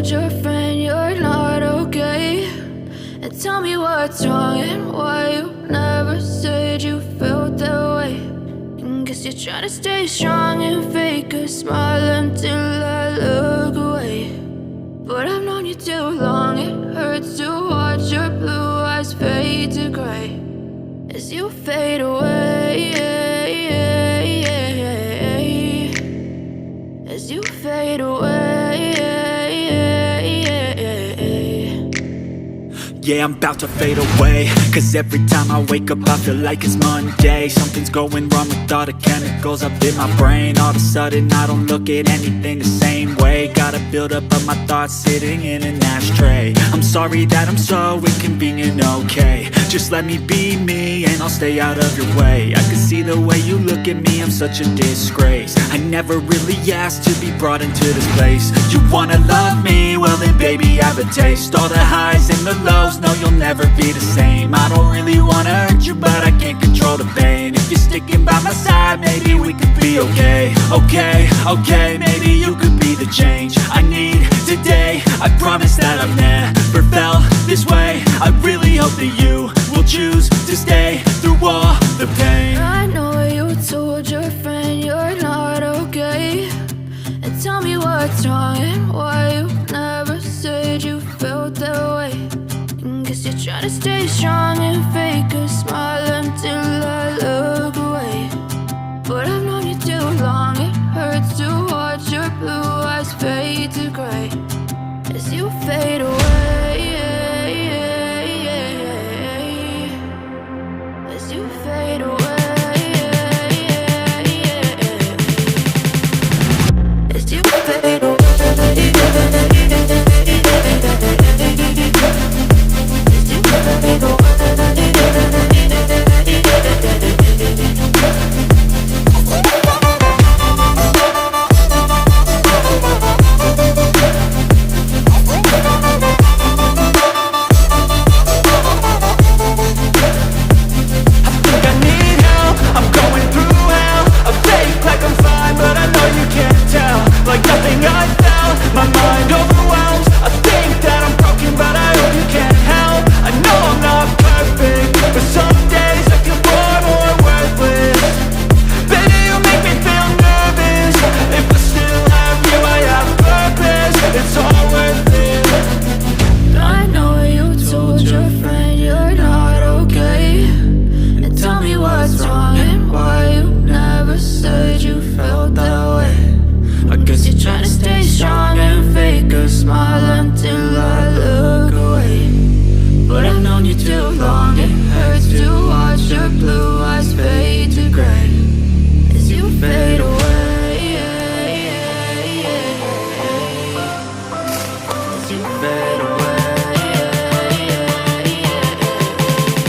told your friend you're not okay? And tell me what's wrong and why you never said you felt that way. And guess you're trying to stay strong and fake a smile until I look away. But I've known you too long, it hurts to watch your blue eyes fade to gray as you fade away, as you fade away. Yeah, I'm about to fade away, cause every time I wake up I feel like it's Monday. Something's going wrong with all the chemicals up in my brain. All of a sudden I don't look at anything the same way. Got a buildup of my thoughts sitting in an ashtray. I'm sorry that I'm so inconvenient, okay? Just let me be me and I'll stay out of your way. I can see the way you look at me, I'm such a disgrace. I never really asked to be brought into this place. You wanna love me? Well then baby have a taste. All the highs and the lows, no you'll never be the same. I don't really wanna hurt you but I can't control the pain. If you're sticking by my side maybe we could be okay. Okay, maybe you could be the change I need today. I promise that I've never felt this way. I really hope that you will choose to stay through all the pain. I know you told your friend you're not okay. And tell me what's wrong and why you never said you felt that way. And guess you're trying to stay strong and fake a smile until I look away. But I've known you too long, it hurts to watch your blue eyes fade to gray as you fade away.